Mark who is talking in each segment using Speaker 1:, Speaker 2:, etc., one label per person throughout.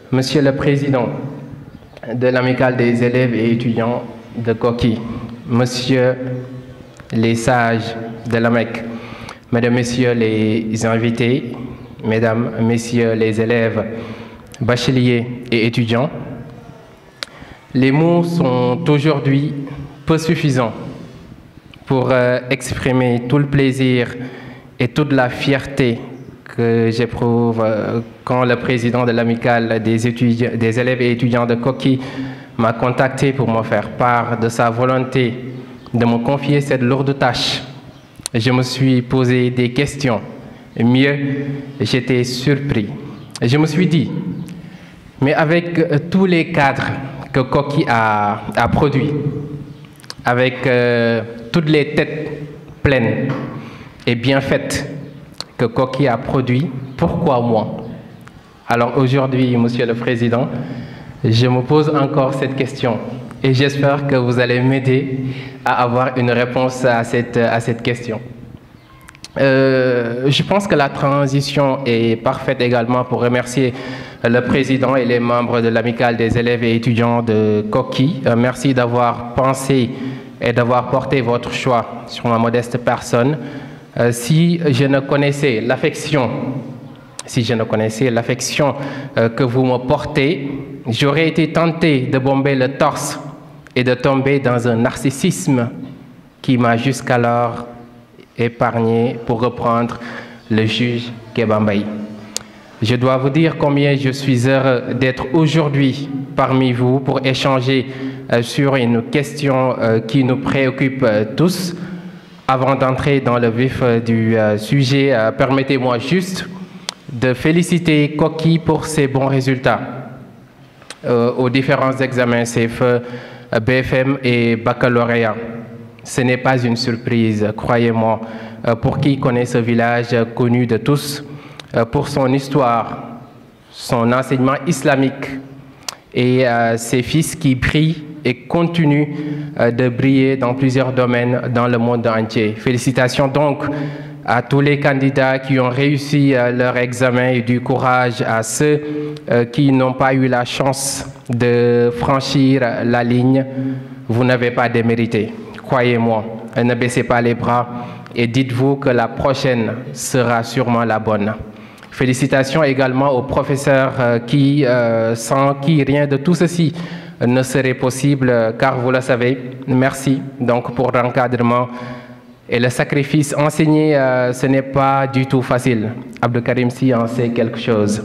Speaker 1: Monsieur le Président de l'Amicale des élèves et étudiants de Koki, Monsieur les sages de la Mecque, Mesdames, Messieurs les invités, Mesdames, Messieurs les élèves, bacheliers et étudiants, les mots sont aujourd'hui peu suffisants pour exprimer tout le plaisir et toute la fierté que j'éprouve quand le président de l'Amicale des élèves et étudiants de Koki m'a contacté pour me faire part de sa volonté de me confier cette lourde tâche. Je me suis posé des questions. Mieux, j'étais surpris. Je me suis dit, mais avec tous les cadres que Koki a produits, avec toutes les têtes pleines et bien faites que Koki a produit, pourquoi moi? Alors aujourd'hui, Monsieur le Président, je me pose encore cette question et j'espère que vous allez m'aider à avoir une réponse à cette question. Je pense que la transition est parfaite également pour remercier le Président et les membres de l'Amicale des élèves et étudiants de Koki. Merci d'avoir pensé et d'avoir porté votre choix sur ma modeste personne. Si je ne connaissais l'affection que vous me portez, j'aurais été tenté de bomber le torse et de tomber dans un narcissisme qui m'a jusqu'alors épargné, pour reprendre le juge Kebambaï. Je dois vous dire combien je suis heureux d'être aujourd'hui parmi vous pour échanger sur une question qui nous préoccupe tous. Avant d'entrer dans le vif du sujet, permettez-moi juste de féliciter Koki pour ses bons résultats aux différents examens CFE, BFM et baccalauréat. Ce n'est pas une surprise, croyez-moi, pour qui connaît ce village connu de tous, pour son histoire, son enseignement islamique et ses fils qui brillent et continuent de briller dans plusieurs domaines dans le monde entier. Félicitations donc à tous les candidats qui ont réussi leur examen et du courage à ceux qui n'ont pas eu la chance de franchir la ligne. Vous n'avez pas démérité. Croyez-moi, ne baissez pas les bras et dites-vous que la prochaine sera sûrement la bonne. Félicitations également aux professeurs sans qui rien de tout ceci ne serait possible, car vous le savez, merci donc pour l'encadrement et le sacrifice. Enseigner, ce n'est pas du tout facile. Abdou Karim Sy en sait quelque chose.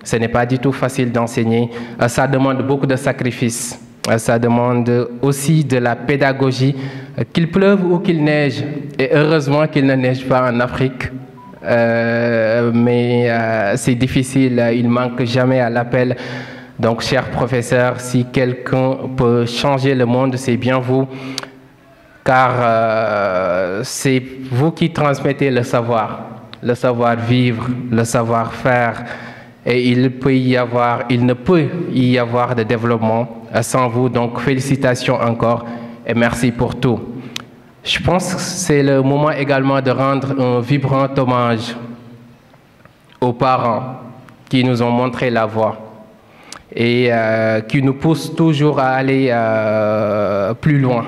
Speaker 1: Ce n'est pas du tout facile d'enseigner. Ça demande beaucoup de sacrifices. Ça demande aussi de la pédagogie, qu'il pleuve ou qu'il neige. Et heureusement qu'il ne neige pas en Afrique. Mais c'est difficile, il ne manque jamais à l'appel. Donc, chers professeurs, si quelqu'un peut changer le monde, c'est bien vous. Car c'est vous qui transmettez le savoir-vivre, le savoir-faire. Et il ne peut y avoir de développement sans vous. Donc, félicitations encore et merci pour tout. Je pense que c'est le moment également de rendre un vibrant hommage aux parents qui nous ont montré la voie et qui nous poussent toujours à aller plus loin.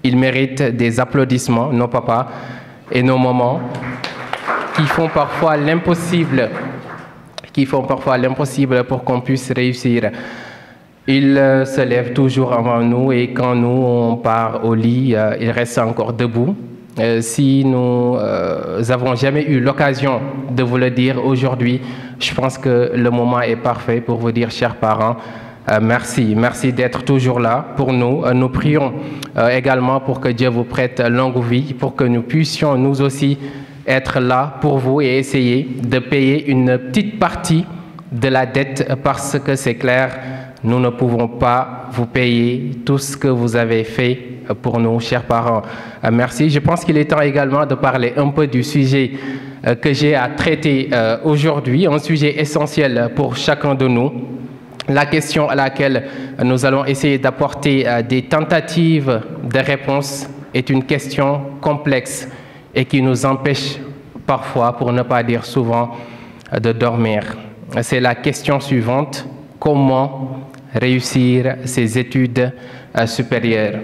Speaker 1: Ils méritent des applaudissements, nos papas et nos mamans, qui font parfois l'impossible pour qu'on puisse réussir. Ils se lèvent toujours avant nous et quand nous, on part au lit, ils restent encore debout. Si nous n'avons jamais eu l'occasion de vous le dire aujourd'hui, je pense que le moment est parfait pour vous dire, chers parents, merci. Merci d'être toujours là pour nous. Nous prions également pour que Dieu vous prête longue vie, pour que nous puissions nous aussi être là pour vous et essayer de payer une petite partie de la dette parce que c'est clair, nous ne pouvons pas vous payer tout ce que vous avez fait pour nous, chers parents. Merci. Je pense qu'il est temps également de parler un peu du sujet que j'ai à traiter aujourd'hui, un sujet essentiel pour chacun de nous. La question à laquelle nous allons essayer d'apporter des tentatives de réponse est une question complexe et qui nous empêche parfois, pour ne pas dire souvent, de dormir. c'est la question suivante: comment réussir ses études supérieures?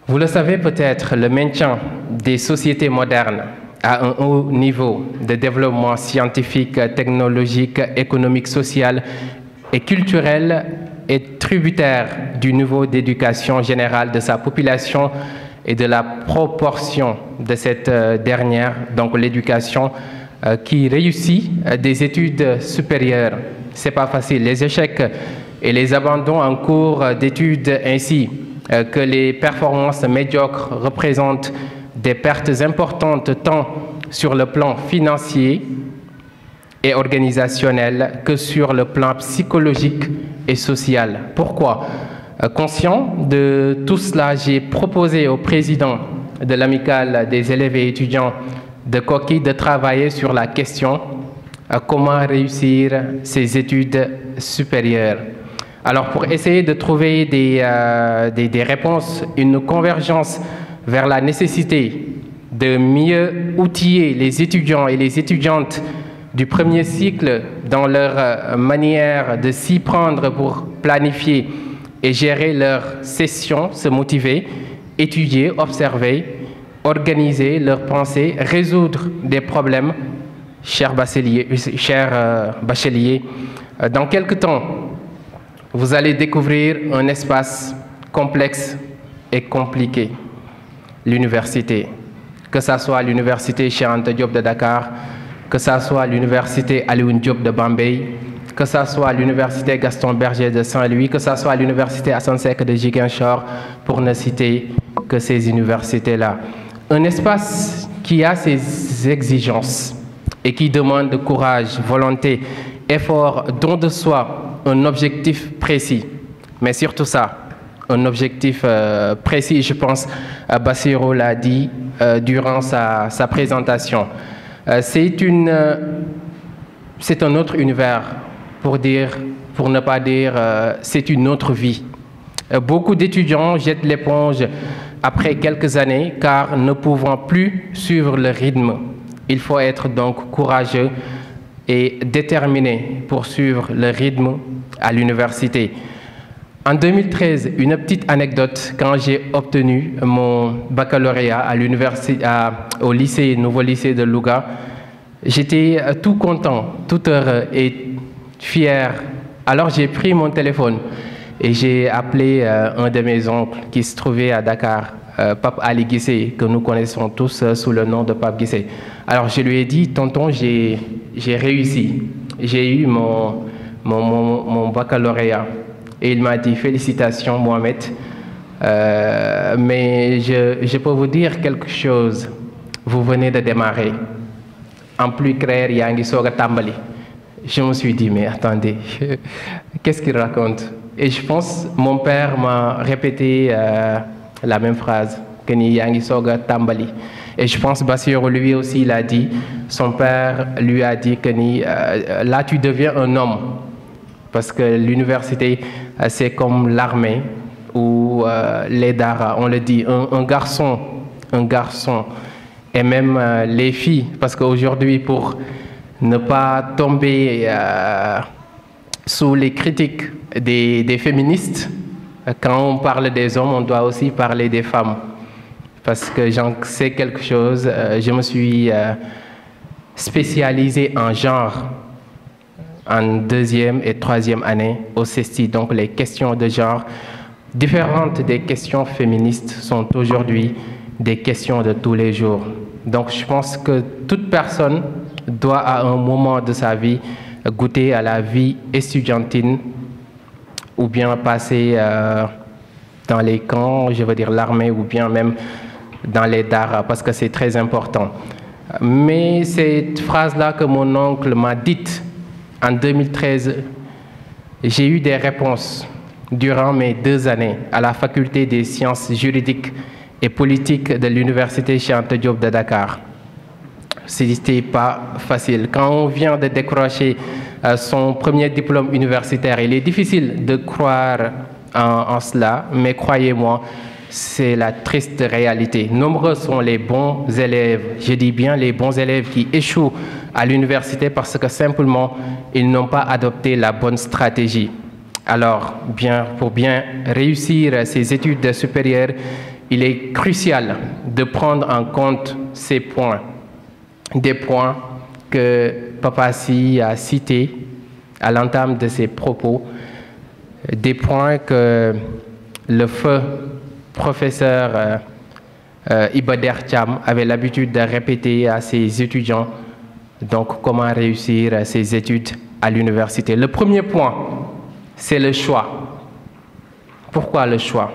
Speaker 1: Vous le savez peut-être, le maintien des sociétés modernes à un haut niveau de développement scientifique, technologique, économique, social et culturel est tributaire du niveau d'éducation générale de sa population et de la proportion de cette dernière, donc l'éducation qui réussit des études supérieures. C'est pas facile. Les échecs et les abandons en cours d'études ainsi que les performances médiocres représentent des pertes importantes tant sur le plan financier et organisationnel que sur le plan psychologique et social. Pourquoi? Conscient de tout cela, j'ai proposé au président de l'Amicale des élèves et étudiants de Koki de travailler sur la question comment réussir ses études supérieures. Alors pour essayer de trouver des réponses, une convergence vers la nécessité de mieux outiller les étudiants et les étudiantes du premier cycle dans leur manière de s'y prendre pour planifier et gérer leurs sessions, se motiver, étudier, observer, organiser leurs pensées, résoudre des problèmes, chers bacheliers. Dans quelque temps, vous allez découvrir un espace complexe et compliqué, l'université. Que ce soit l'université Cheikh Anta Diop de Dakar, que ce soit l'université Alioune Diop de Bambey, que ce soit l'université Gaston Berger de Saint-Louis, que ce soit l'université Assane Seck de Ziguinchor, pour ne citer que ces universités-là. Un espace qui a ses exigences et qui demande courage, volonté, effort, don de soi, un objectif précis, mais surtout ça, un objectif précis, je pense, Bassirou l'a dit durant sa présentation. C'est un autre univers, pour ne pas dire, c'est une autre vie. Beaucoup d'étudiants jettent l'éponge après quelques années, car ne pouvant plus suivre le rythme. Il faut être donc courageux et déterminé pour suivre le rythme à l'université. En 2013, une petite anecdote, quand j'ai obtenu mon baccalauréat à l'université, au nouveau lycée de Louga, j'étais tout content, tout heureux et fier. Alors j'ai pris mon téléphone et j'ai appelé un de mes oncles qui se trouvait à Dakar, Pape Ali Guissé, que nous connaissons tous sous le nom de Pape Guissé. Alors je lui ai dit: tonton, j'ai réussi, j'ai eu mon baccalauréat. Et il m'a dit: félicitations Mohamed, mais je peux vous dire quelque chose, vous venez de démarrer. En plus clair, Yangi Soga Tambali. Je me suis dit: mais attendez, qu'est-ce qu'il raconte? Et je pense mon père m'a répété la même phrase, que ni Yangi Soga Tambali. Et je pense Bassirou lui aussi l'a dit, son père lui a dit que ni là tu deviens un homme. Parce que l'université, c'est comme l'armée ou les daras, on le dit, un garçon, et même les filles, parce qu'aujourd'hui, pour ne pas tomber sous les critiques des féministes, quand on parle des hommes, on doit aussi parler des femmes. Parce que j'en sais quelque chose, je me suis spécialisé en genre en deuxième et troisième année au CESTI. Donc les questions de genre, différentes des questions féministes, sont aujourd'hui des questions de tous les jours. Donc je pense que toute personne doit à un moment de sa vie goûter à la vie estudiantine ou bien passer dans les camps, je veux dire l'armée, ou bien même dans les daras, parce que c'est très important. Mais cette phrase-là que mon oncle m'a dite en 2013, j'ai eu des réponses durant mes 2 années à la faculté des sciences juridiques et politiques de l'université Cheikh Anta Diop de Dakar. C'était pas facile. Quand on vient de décrocher son premier diplôme universitaire, il est difficile de croire en cela, mais croyez-moi, c'est la triste réalité. Nombreux sont les bons élèves, je dis bien les bons élèves qui échouent à l'université parce que simplement ils n'ont pas adopté la bonne stratégie. Alors, pour bien réussir ces études supérieures, il est crucial de prendre en compte ces points, des points que Papa Si a cités à l'entame de ses propos, des points que le feu professeur Ibader Cham avait l'habitude de répéter à ses étudiants, donc comment réussir ses études à l'université. Le premier point, c'est le choix. Pourquoi le choix?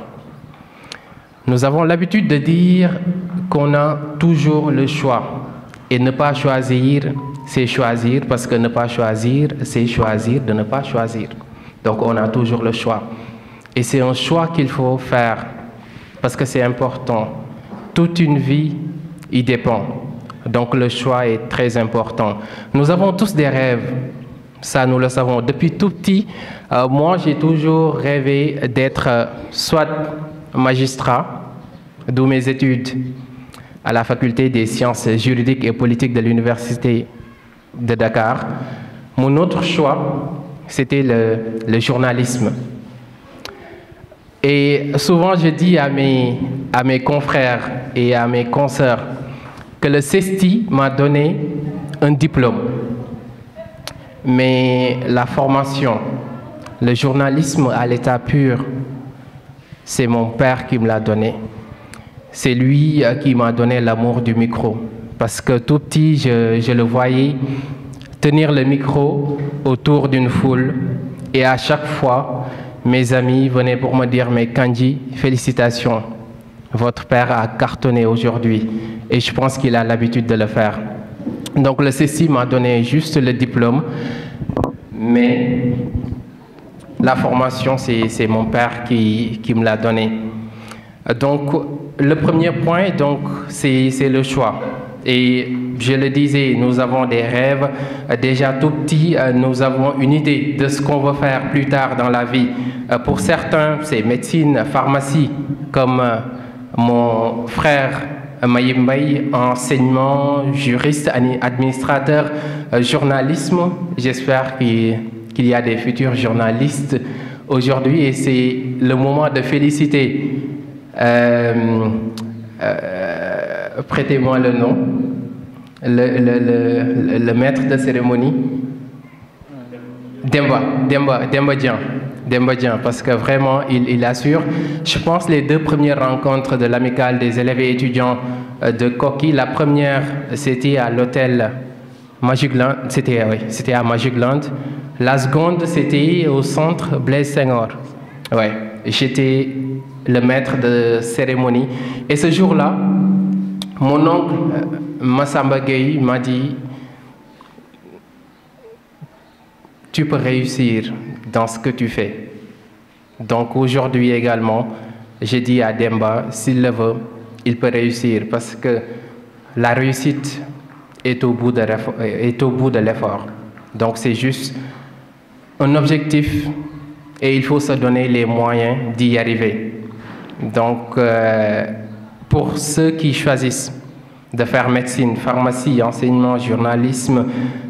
Speaker 1: Nous avons l'habitude de dire qu'on a toujours le choix. Et ne pas choisir, c'est choisir, parce que ne pas choisir, c'est choisir de ne pas choisir. Donc on a toujours le choix. Et c'est un choix qu'il faut faire, parce que c'est important. Toute une vie y dépend. Donc le choix est très important. Nous avons tous des rêves, ça nous le savons. Depuis tout petit, moi j'ai toujours rêvé d'être soit magistrat, d'où mes études à la faculté des sciences juridiques et politiques de l'université de Dakar. Mon autre choix, c'était le journalisme. Et souvent, je dis à mes confrères et à mes consoeurs que le CESTI m'a donné un diplôme. Mais la formation, le journalisme à l'état pur, c'est mon père qui me l'a donné. C'est lui qui m'a donné l'amour du micro. Parce que tout petit, je le voyais tenir le micro autour d'une foule. Et à chaque fois, mes amis venaient pour me dire « Mais Kandji, félicitations, votre père a cartonné aujourd'hui. » Et je pense qu'il a l'habitude de le faire. Donc le CESTI m'a donné juste le diplôme. Mais la formation, c'est mon père qui me l'a donné. Donc, le premier point, c'est le choix. Et je le disais, nous avons des rêves. Déjà tout petit, nous avons une idée de ce qu'on va faire plus tard dans la vie. Pour certains, c'est médecine, pharmacie, comme mon frère Mayimbaï, enseignement, juriste, administrateur, journalisme. J'espère qu'il y a des futurs journalistes aujourd'hui et c'est le moment de féliciter. Prêtez-moi le nom, le maître de cérémonie, Demba Dian, parce que vraiment il assure. Je pense les deux premières rencontres de l'amicale des élèves et étudiants de Koki, la première c'était à l'hôtel Magic Land, c'était à Magic Land. La seconde c'était au centre Blaise Senghor. Ouais, j'étais le maître de cérémonie. Et ce jour-là, mon oncle Massamba Gueye m'a dit « Tu peux réussir dans ce que tu fais. » Donc aujourd'hui également, j'ai dit à Demba, s'il le veut, il peut réussir parce que la réussite est au bout de l'effort. Donc c'est juste un objectif et il faut se donner les moyens d'y arriver. Donc, pour ceux qui choisissent de faire médecine, pharmacie, enseignement, journalisme,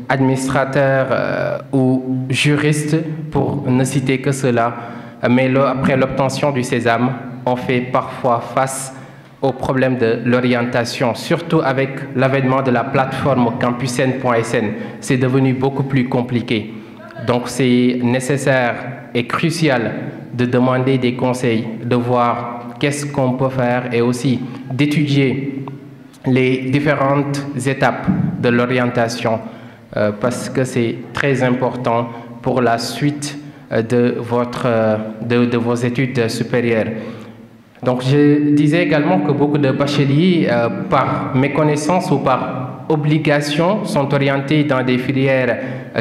Speaker 1: administrateur ou juriste, pour ne citer que cela, mais après l'obtention du sésame, on fait parfois face au problème de l'orientation, surtout avec l'avènement de la plateforme campusn.sn. C'est devenu beaucoup plus compliqué. Donc, c'est nécessaire et crucial de demander des conseils, de voir qu'est-ce qu'on peut faire et aussi d'étudier les différentes étapes de l'orientation parce que c'est très important pour la suite de vos études supérieures. Donc je disais également que beaucoup de bacheliers, par méconnaissance ou par obligation, sont orientés dans des filières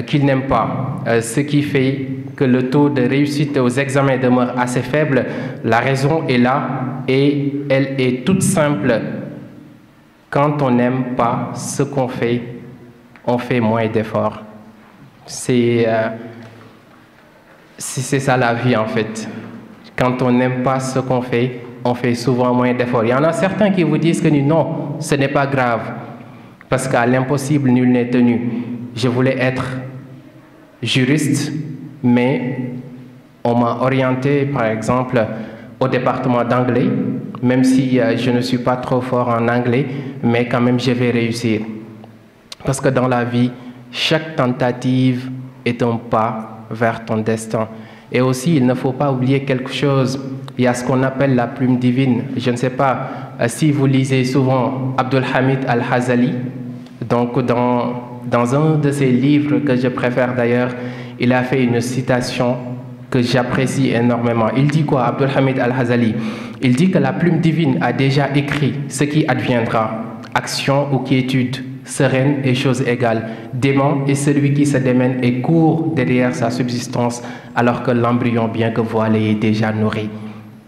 Speaker 1: qu'ils n'aiment pas, ce qui fait que le taux de réussite aux examens demeure assez faible. La raison est là et elle est toute simple. Quand on n'aime pas ce qu'on fait, on fait moins d'efforts. C'est ça la vie en fait. Quand on n'aime pas ce qu'on fait, on fait souvent moins d'efforts. Il y en a certains qui vous disent que non, ce n'est pas grave, parce qu'à l'impossible, nul n'est tenu. Je voulais être juriste, mais on m'a orienté, par exemple, au département d'anglais, même si je ne suis pas trop fort en anglais, mais quand même, je vais réussir. Parce que dans la vie, chaque tentative est un pas vers ton destin. Et aussi, il ne faut pas oublier quelque chose. Il y a ce qu'on appelle la plume divine. Je ne sais pas si vous lisez souvent Abdul Hamid Al-Hazali. Donc, dans un de ses livres que je préfère d'ailleurs, il a fait une citation que j'apprécie énormément. Il dit quoi, Abdul Hamid Al-Hazali? Il dit que la plume divine a déjà écrit ce qui adviendra. Action ou quiétude, sereine et chose égale. Dément est celui qui se démène et court derrière sa subsistance, alors que l'embryon, bien que voilé, est déjà nourri.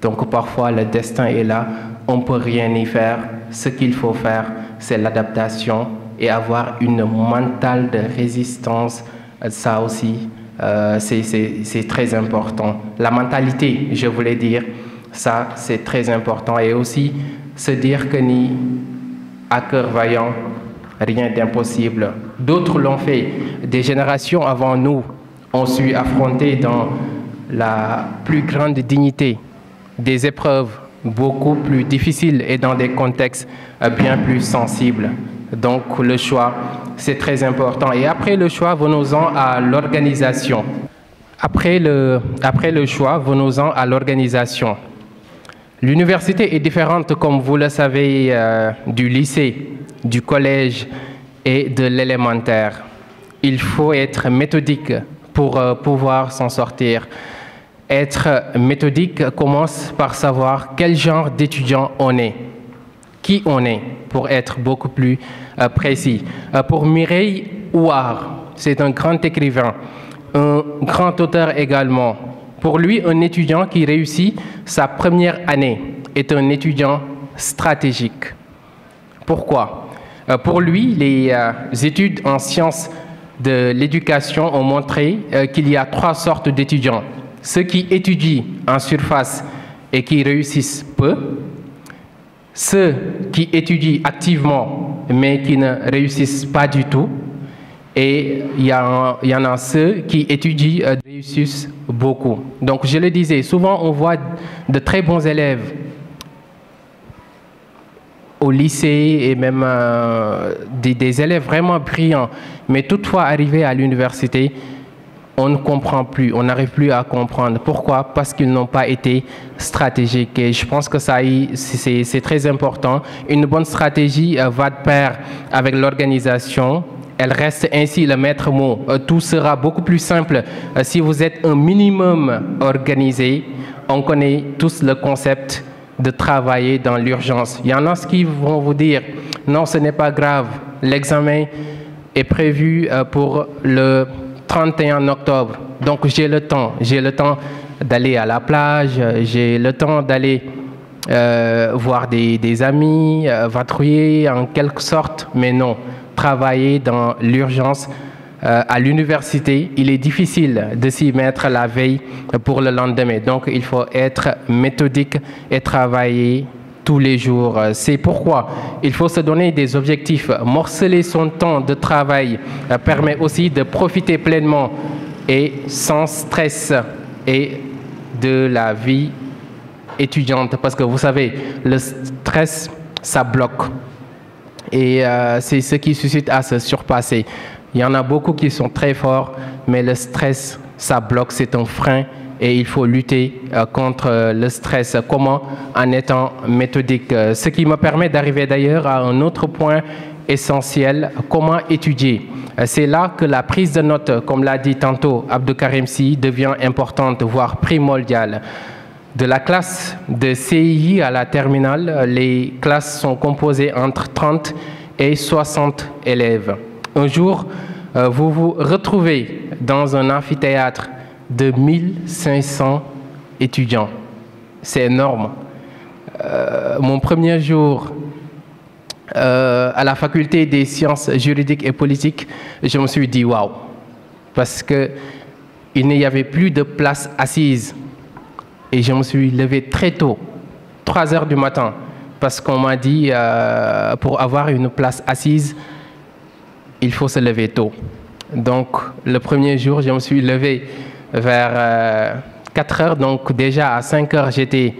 Speaker 1: Donc parfois, le destin est là, on ne peut rien y faire. Ce qu'il faut faire, c'est l'adaptation et avoir une mentale de résistance. Ça aussi, c'est très important. La mentalité, je voulais dire, ça, c'est très important. Et aussi, se dire que ni à cœur vaillant, rien d'impossible. D'autres l'ont fait. Des générations avant nous ont su affronter dans la plus grande dignité des épreuves beaucoup plus difficiles et dans des contextes bien plus sensibles. Donc le choix, c'est très important. Et après le choix, venons-en à l'organisation. Après le choix, venons-en à l'organisation. L'université est différente, comme vous le savez, du lycée, du collège et de l'élémentaire. Il faut être méthodique pour pouvoir s'en sortir. Être méthodique commence par savoir quel genre d'étudiant on est, qui on est, pour être beaucoup plus précis. Pour Mireille Houard, c'est un grand écrivain, un grand auteur également. Pour lui, un étudiant qui réussit sa première année est un étudiant stratégique. Pourquoi? Pour lui, les études en sciences de l'éducation ont montré qu'il y a 3 sortes d'étudiants. Ceux qui étudient en surface et qui réussissent peu, ceux qui étudient activement mais qui ne réussissent pas du tout, et il y en a ceux qui étudient et réussissent beaucoup. Donc je le disais, souvent on voit de très bons élèves au lycée et même des élèves vraiment brillants, mais toutefois arrivés à l'université, on ne comprend plus, on n'arrive plus à comprendre. Pourquoi? Parce qu'ils n'ont pas été stratégiques. Et je pense que ça, c'est très important. Une bonne stratégie va de pair avec l'organisation. Elle reste ainsi le maître mot. Tout sera beaucoup plus simple si vous êtes un minimum organisé. On connaît tous le concept de travailler dans l'urgence. Il y en a qui vont vous dire non, ce n'est pas grave. L'examen est prévu pour le 31 octobre. Donc j'ai le temps d'aller à la plage, j'ai le temps d'aller voir des amis, vadrouiller en quelque sorte, mais non. Travailler dans l'urgence à l'université, il est difficile de s'y mettre la veille pour le lendemain. Donc, il faut être méthodique et travailler tous les jours. C'est pourquoi il faut se donner des objectifs. Morceler son temps de travail permet aussi de profiter pleinement et sans stress et de la vie étudiante. Parce que vous savez, le stress, ça bloque. Et c'est ce qui suscite à se surpasser. Il y en a beaucoup qui sont très forts, mais le stress, ça bloque, c'est un frein et il faut lutter contre le stress. Comment? En étant méthodique. Ce qui me permet d'arriver d'ailleurs à un autre point essentiel, comment étudier. C'est là que la prise de notes, comme l'a dit tantôt Abdou Karim Sy, devient importante, voire primordiale. De la classe de CI à la terminale, les classes sont composées entre 30 et 60 élèves. Un jour, vous vous retrouvez dans un amphithéâtre de 1500 étudiants. C'est énorme. Mon premier jour à la faculté des sciences juridiques et politiques, je me suis dit waouh, parce qu'il n'y avait plus de place assise. Et je me suis levé très tôt 3 heures du matin, parce qu'on m'a dit pour avoir une place assise, il faut se lever tôt. Donc, le premier jour, je me suis levé vers 4 heures. Donc, déjà à 5 heures, j'étais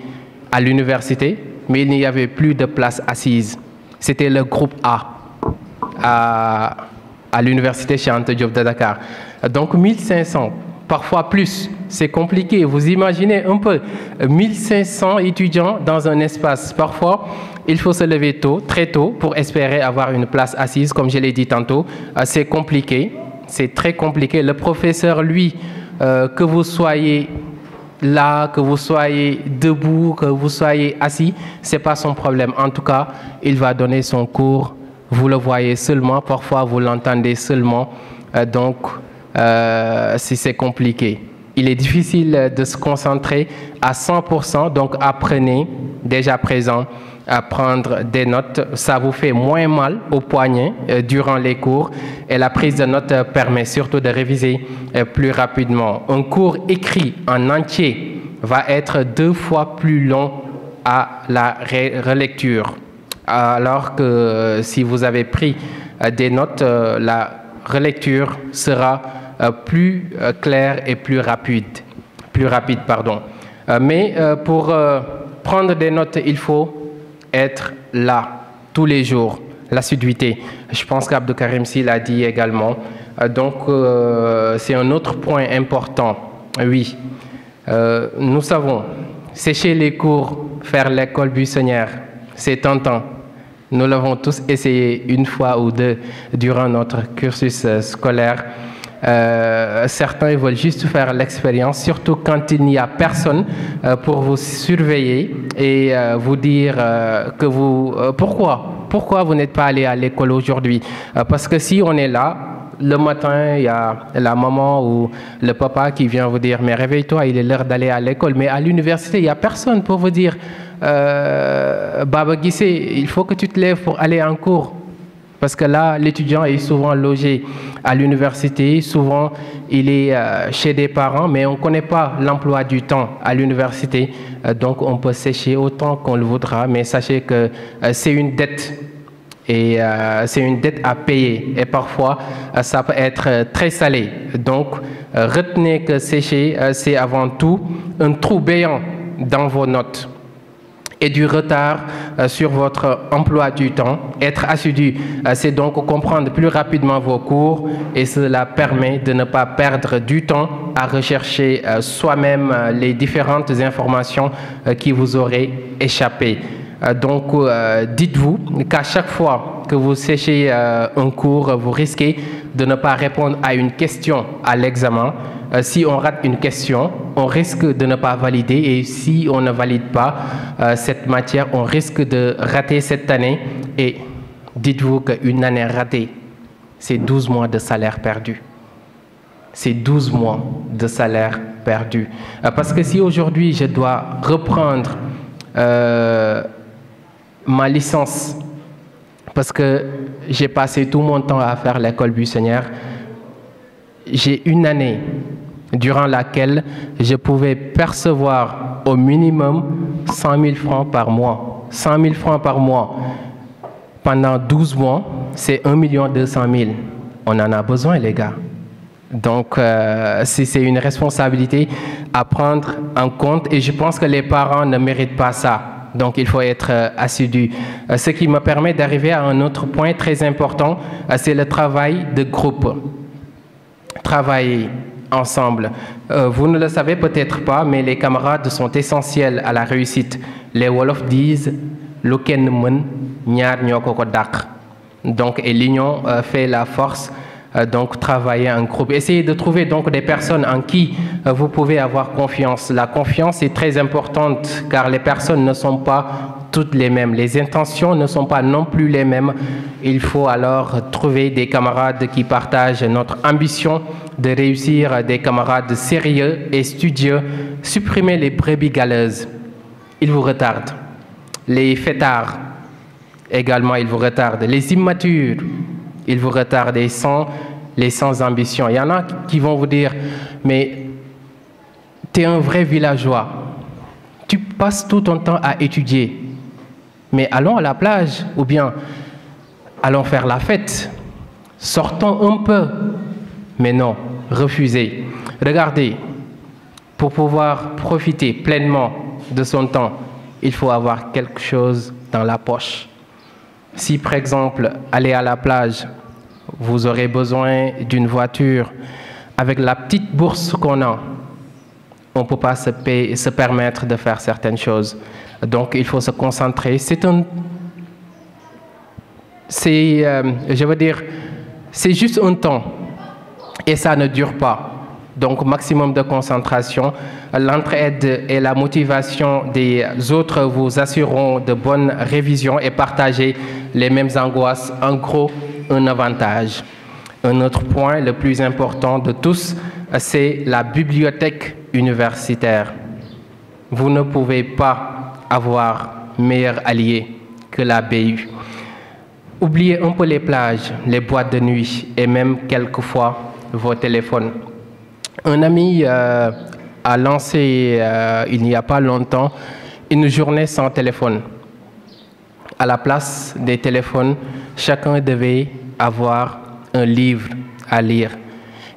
Speaker 1: à l'université, mais il n'y avait plus de place assise. C'était le groupe A à l'université Cheikh Anta Diop de Dakar. Donc, 1500, parfois plus. C'est compliqué. Vous imaginez un peu, 1500 étudiants dans un espace. Parfois, il faut se lever tôt, très tôt, pour espérer avoir une place assise, comme je l'ai dit tantôt. C'est compliqué. C'est très compliqué. Le professeur, lui, que vous soyez là, que vous soyez debout, que vous soyez assis, ce n'est pas son problème. En tout cas, il va donner son cours. Vous le voyez seulement. Parfois, vous l'entendez seulement. Donc, si c'est compliqué. Il est difficile de se concentrer à 100%. Donc, apprenez dès à présent à prendre des notes. Ça vous fait moins mal au poignet durant les cours et la prise de notes permet surtout de réviser plus rapidement. Un cours écrit en entier va être 2 fois plus long à la relecture. Alors que si vous avez pris des notes, la relecture sera plus claire et plus rapide. Mais pour prendre des notes, il faut être là tous les jours, l'assiduité. Je pense qu'Abdou Karim Sy l'a dit également. Donc, c'est un autre point important. Oui, nous savons, sécher les cours, faire l'école buissonnière, c'est tentant. Nous l'avons tous essayé une fois ou deux durant notre cursus scolaire. Certains veulent juste faire l'expérience, surtout quand il n'y a personne pour vous surveiller et vous dire que vous... Pourquoi vous n'êtes pas allé à l'école aujourd'hui? Parce que si on est là, le matin, il y a la maman ou le papa qui vient vous dire « Mais réveille-toi, il est l'heure d'aller à l'école. » Mais à l'université, il n'y a personne pour vous dire « Baba Guissé, il faut que tu te lèves pour aller en cours. » Parce que là, l'étudiant est souvent logé à l'université, souvent il est chez des parents, mais on ne connaît pas l'emploi du temps à l'université. Donc on peut sécher autant qu'on le voudra, mais sachez que c'est une dette. Et c'est une dette à payer. Et parfois, ça peut être très salé. Donc, retenez que sécher, c'est avant tout un trou béant dans vos notes et du retard sur votre emploi du temps. Être assidu, c'est donc comprendre plus rapidement vos cours et cela permet de ne pas perdre du temps à rechercher soi-même les différentes informations qui vous auraient échappé. Donc, dites-vous qu'à chaque fois que vous séchez un cours, vous risquez de ne pas répondre à une question à l'examen. Si on rate une question, on risque de ne pas valider et si on ne valide pas cette matière, on risque de rater cette année. Et dites-vous qu'une année ratée, c'est 12 mois de salaire perdu. C'est 12 mois de salaire perdu. Parce que si aujourd'hui je dois reprendre ma licence, parce que j'ai passé tout mon temps à faire l'école buissonnière, j'ai une année durant laquelle je pouvais percevoir au minimum 100 000 francs par mois. 100 000 francs par mois pendant 12 mois, c'est 1 200 000. On en a besoin, les gars. Donc, c'est une responsabilité à prendre en compte et je pense que les parents ne méritent pas ça. Donc, il faut être assidu. Ce qui me permet d'arriver à un autre point très important, c'est le travail de groupe. Travailler ensemble. Vous ne le savez peut-être pas, mais les camarades sont essentiels à la réussite. Les Wolofs disent « Lu kenn mën, ñaar ñoo ko dàq ». Donc, et l'union fait la force. Donc, travailler en groupe. Essayez de trouver donc des personnes en qui vous pouvez avoir confiance. La confiance est très importante car les personnes ne sont pas toutes les mêmes. Les intentions ne sont pas non plus les mêmes. Il faut alors trouver des camarades qui partagent notre ambition de réussir, des camarades sérieux et studieux. Supprimez les brebis galeuses. Ils vous retardent. Les fêtards, également, ils vous retardent. Les immatures, ils vous retardent et les sans ambition. Il y en a qui vont vous dire, mais tu es un vrai villageois. Tu passes tout ton temps à étudier. Mais allons à la plage ou bien allons faire la fête. Sortons un peu. Mais non, refusez. Regardez, pour pouvoir profiter pleinement de son temps, il faut avoir quelque chose dans la poche. Si par exemple, aller à la plage, vous aurez besoin d'une voiture, avec la petite bourse qu'on a, on ne peut pas se permettre de faire certaines choses. Donc, il faut se concentrer. C'est juste un temps et ça ne dure pas. Donc, maximum de concentration. L'entraide et la motivation des autres vous assureront de bonnes révisions et partager les mêmes angoisses. En gros, un avantage. Un autre point, le plus important de tous, c'est la bibliothèque universitaire. Vous ne pouvez pas avoir meilleur allié que la BU. Oubliez un peu les plages, les boîtes de nuit et même quelquefois vos téléphones. Un ami a lancé il n'y a pas longtemps une journée sans téléphone. À la place des téléphones, chacun devait avoir un livre à lire.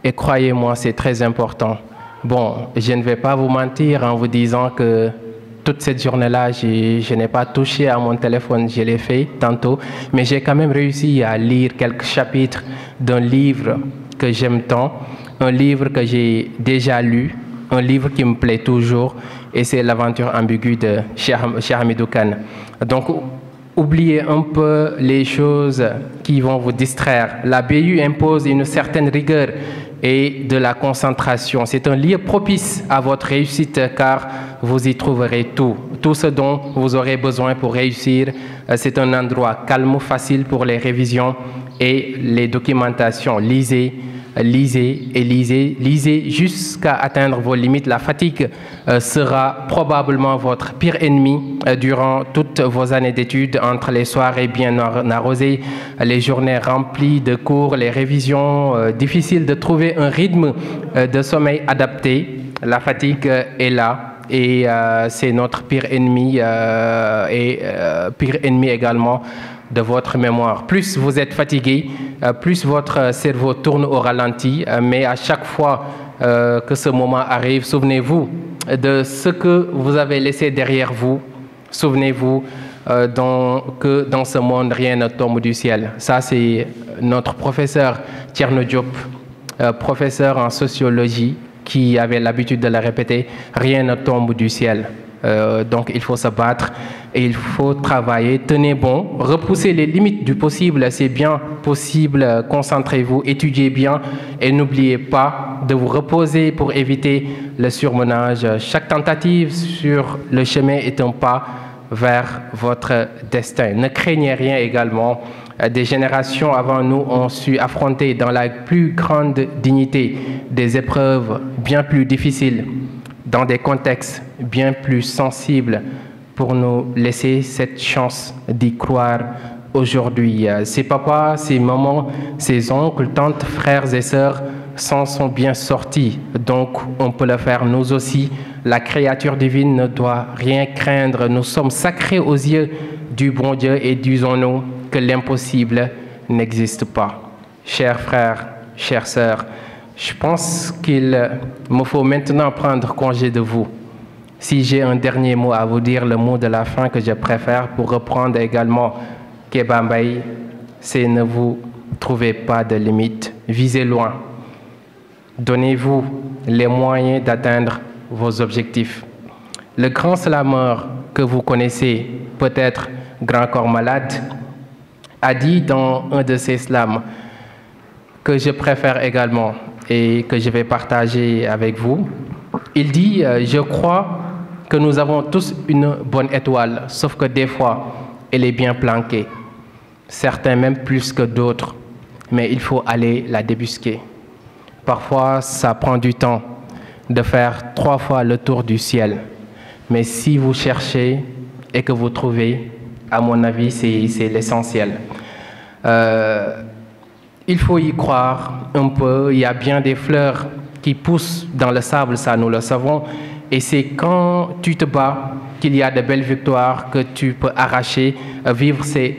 Speaker 1: Et croyez-moi, c'est très important. Bon, je ne vais pas vous mentir en vous disant que toute cette journée-là, je n'ai pas touché à mon téléphone, je l'ai fait tantôt, mais j'ai quand même réussi à lire quelques chapitres d'un livre que j'aime tant, un livre que j'ai déjà lu, un livre qui me plaît toujours, et c'est L'aventure ambiguë de Cheikh Hamidou Kane. Donc, oubliez un peu les choses qui vont vous distraire. La BU impose une certaine rigueur et de la concentration. C'est un lieu propice à votre réussite car vous y trouverez tout. Tout ce dont vous aurez besoin pour réussir. C'est un endroit calme, facile pour les révisions et les documentations. Lisez, lisez et lisez. Lisez jusqu'à atteindre vos limites. La fatigue sera probablement votre pire ennemi durant toutes vos années d'études, entre les soirées bien arrosées, les journées remplies de cours, les révisions. Difficile de trouver un rythme de sommeil adapté. La fatigue est là. Et c'est notre pire ennemi pire ennemi également de votre mémoire. Plus vous êtes fatigué, plus votre cerveau tourne au ralenti, mais à chaque fois que ce moment arrive, souvenez-vous de ce que vous avez laissé derrière vous. Souvenez-vous que dans ce monde, rien ne tombe du ciel. Ça, c'est notre professeur Thierno Diop, professeur en sociologie, qui avait l'habitude de le répéter, rien ne tombe du ciel. Donc il faut se battre et il faut travailler, tenez bon, repoussez les limites du possible, c'est bien possible, concentrez-vous, étudiez bien et n'oubliez pas de vous reposer pour éviter le surmenage. Chaque tentative sur le chemin est un pas vers votre destin. Ne craignez rien également. Des générations avant nous ont su affronter dans la plus grande dignité des épreuves bien plus difficiles, dans des contextes bien plus sensibles, pour nous laisser cette chance d'y croire aujourd'hui. Ses papas, ses mamans, ses oncles, tantes, frères et sœurs s'en sont bien sortis. Donc, on peut le faire nous aussi. La créature divine ne doit rien craindre. Nous sommes sacrés aux yeux du bon Dieu et disons-nous que l'impossible n'existe pas. Chers frères, chères sœurs, je pense qu'il me faut maintenant prendre congé de vous. Si j'ai un dernier mot à vous dire, le mot de la fin que je préfère pour reprendre également Kéba Mbaye, c'est ne vous trouvez pas de limite, visez loin. Donnez-vous les moyens d'atteindre vos objectifs. Le grand slameur que vous connaissez, peut-être Grand Corps Malade, a dit dans un de ses slams que je préfère également et que je vais partager avec vous. Il dit « Je crois que nous avons tous une bonne étoile, sauf que des fois, elle est bien planquée. Certains même plus que d'autres, mais il faut aller la débusquer. Parfois, ça prend du temps de faire 3 fois le tour du ciel. Mais si vous cherchez et que vous trouvez, à mon avis, c'est l'essentiel. Il faut y croire un peu. Il y a bien des fleurs qui poussent dans le sable, ça nous le savons, Et c'est quand tu te bats qu'il y a de belles victoires que tu peux arracher. Vivre, c'est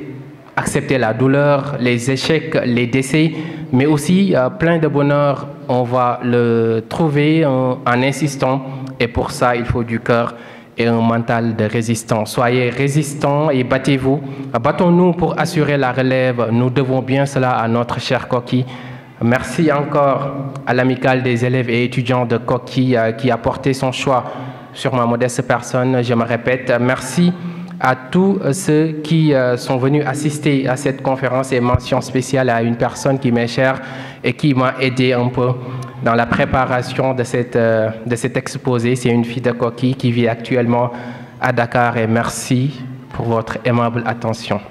Speaker 1: accepter la douleur, les échecs, les décès, mais aussi plein de bonheur. On va le trouver en insistant. Et pour ça, il faut du cœur et un mental de résistant. Soyez résistants et battez-vous. Battons-nous pour assurer la relève. Nous devons bien cela à notre cher Koki. Merci encore à l'amicale des élèves et étudiants de Koki qui a porté son choix sur ma modeste personne. Je me répète, merci à tous ceux qui sont venus assister à cette conférence et mention spéciale à une personne qui m'est chère et qui m'a aidé un peu dans la préparation de cet exposé. C'est une fille de Koki qui vit actuellement à Dakar et merci pour votre aimable attention.